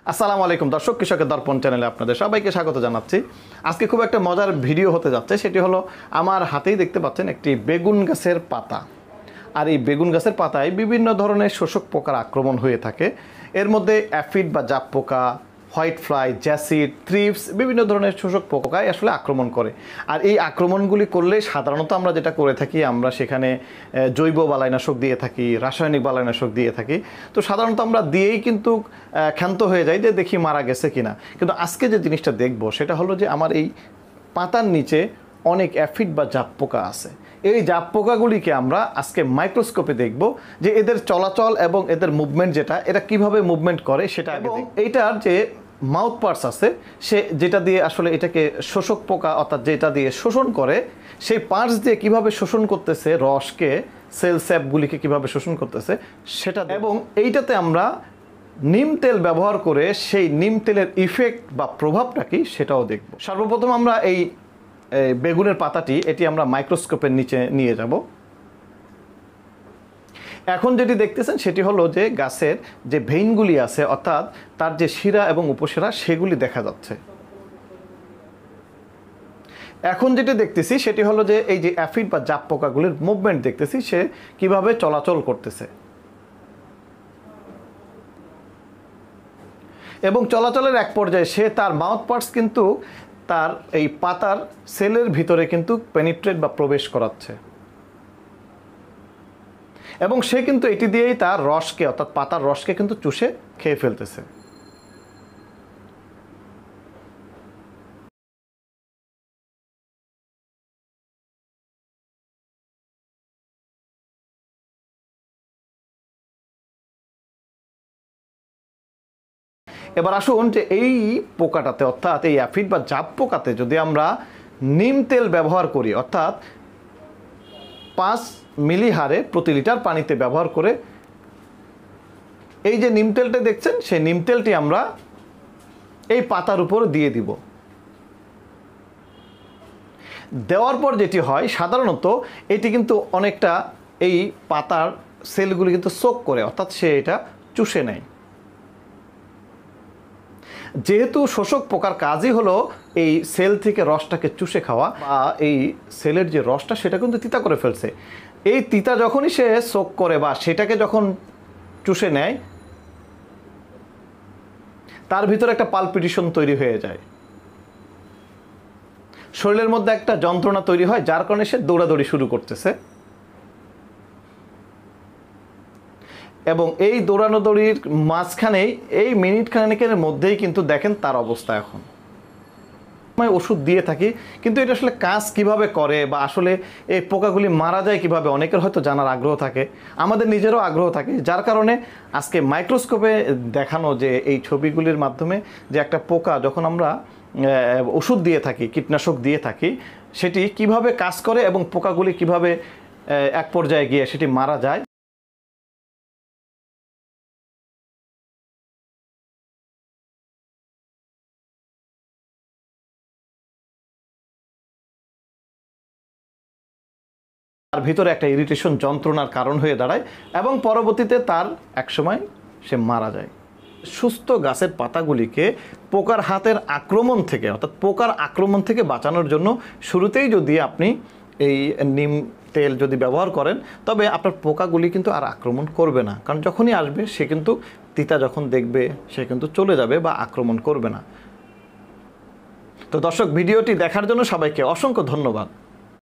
আসসালামু আলাইকুম দর্শক, কৃষকের দর্পণ চ্যানেলে আপনাদের সবাইকে স্বাগত জানাচ্ছি। আজকে খুব একটা মজার ভিডিও হতে যাচ্ছে। সেটি হলো, আমার হাতেই দেখতে পাচ্ছেন একটি বেগুন গাছের পাতা। আর এই বেগুন গাছের পাতায় বিভিন্ন ধরনের শোষক পোকার আক্রমণ হয়ে থাকে। এর মধ্যে অ্যাফিড বা জাপ পোকা, হোয়াইট ফ্লাই, জ্যাসিড, থ্রিপস, বিভিন্ন ধরনের শোষক পোকায় আসলে আক্রমণ করে। আর এই আক্রমণগুলি করলে সাধারণত আমরা যেটা করে থাকি, আমরা সেখানে জৈব বালাইনাশক দিয়ে থাকি, রাসায়নিক বালাইনাশক দিয়ে থাকি। তো সাধারণত আমরা দিয়েই কিন্তু ক্ষান্ত হয়ে যাই যে দেখি মারা গেছে কিনা। কিন্তু আজকে যে জিনিসটা দেখব সেটা হলো যে আমার এই পাতার নিচে অনেক অ্যাফিড বা জাপ পোকা আছে। এই জাপ পোকাগুলিকে আমরা আজকে মাইক্রোস্কোপে দেখব যে এদের চলাচল এবং এদের মুভমেন্ট এটা কিভাবে মুভমেন্ট করে সেটা। এবং এইটার যে মাউথ পার্টস আছে, সে যেটা দিয়ে আসলে এটাকে শোষক পোকা অর্থাৎ যেটা দিয়ে শোষণ করে, সেই পার্টস দিয়ে কিভাবে শোষণ করতেছে, রসকে, সেল স্যাপগুলিকে কিভাবে শোষণ করতেছে সেটা। এবং এইটাতে আমরা নিম তেল ব্যবহার করে সেই নিম তেলের ইফেক্ট বা প্রভাবটা কি সেটাও দেখব। সর্বপ্রথম আমরা এই বেগুনের পাতাটি এটি আমরা মাইক্রোস্কোপের নিচে নিয়ে যাব। এখন যেটি দেখতেছেন সেটি হলো যে গাছের যে ভেইনগুলি আছে, অর্থাৎ তার যে শিরা এবং উপশিরা, সেগুলি দেখা যাচ্ছে। এখন যেটি দেখতেছি সেটি হলো যে এই যে অ্যাফিড বা জাপ পোকাগুলির মুভমেন্ট দেখতেছি, সে কিভাবে চলাচল করতেছে। এবং চলাচলের এক পর্যায়ে সে তার মাউথ পার্টস কিন্তু তার এই পাতার সেলের ভিতরে কিন্তু পেনিট্রেট বা প্রবেশ করাচ্ছে। এবং সে কিন্তু এটি দিয়েই তার রসকে, অর্থাৎ পাতার রসকে কিন্তু চুষে খেয়ে ফেলতেছে। এবার আসুন যে এই পোকাটাতে, অর্থাৎ এই অ্যাফিড বা জাপ পোকাতে যদি আমরা নিম তেল ব্যবহার করি, অর্থাৎ 5 মিলি হারে প্রতি লিটার পানিতে ব্যবহার করে, এই যে নিম তেলটা দেখছেন, সেই নিম তেলটি আমরা এই পাতার উপর দিয়ে দিব। দেওয়ার পর যেটি হয়, সাধারণত এটি কিন্তু অনেকটা এই পাতার সেলগুলি কিন্তু সোক করে, অর্থাৎ সে এটা চুষে নেয়। যেহেতু শোষক পোকার কাজই হলো এই সেল থেকে রসটাকে চুষে খাওয়া, বা এই সেলের যে রসটা সেটা কিন্তু তিতা করে ফেলছে। এই তিতা যখনই সে সোক করে বা সেটাকে যখন চুষে নেয়, তার ভিতরে একটা পালপিটেশন তৈরি হয়ে যায়, শরীরের মধ্যে একটা যন্ত্রণা তৈরি হয়, যার কারণে সে দৌড়াদৌড়ি শুরু করতেছে। এবং এই দৌড়ানোদৌড়ির মাঝখানেই, এই মিনিট খানেকের মধ্যেই কিন্তু দেখেন তার অবস্থা। এখন ওষুধ দিয়ে থাকি, কিন্তু এটা আসলে কাজ কিভাবে করে বা আসলে এই পোকাগুলি মারা যায় কিভাবে, অনেকের হয়তো জানার আগ্রহ থাকে, আমাদের নিজেরও আগ্রহ থাকে। যার কারণে আজকে মাইক্রোস্কোপে দেখানো যে এই ছবিগুলির মাধ্যমে যে একটা পোকা যখন আমরা ওষুধ দিয়ে থাকি, কীটনাশক দিয়ে থাকি, সেটি কিভাবে কাজ করে এবং পোকাগুলি কিভাবে এক পর্যায়ে গিয়ে সেটি মারা যায়। তার ভিতরে একটা ইরিটেশন, যন্ত্রণার কারণ হয়ে দাঁড়ায় এবং পরবর্তীতে তার একসময় সে মারা যায়। সুস্থ গাছের পাতাগুলিকে পোকার হাতের আক্রমণ থেকে, অর্থাৎ পোকার আক্রমণ থেকে বাঁচানোর জন্য শুরুতেই যদি আপনি এই নিম তেল যদি ব্যবহার করেন, তবে আপনার পোকাগুলি কিন্তু আর আক্রমণ করবে না। কারণ যখনই আসবে সে কিন্তু তিতা যখন দেখবে সে কিন্তু চলে যাবে বা আক্রমণ করবে না। তো দর্শক, ভিডিওটি দেখার জন্য সবাইকে অসংখ্য ধন্যবাদ।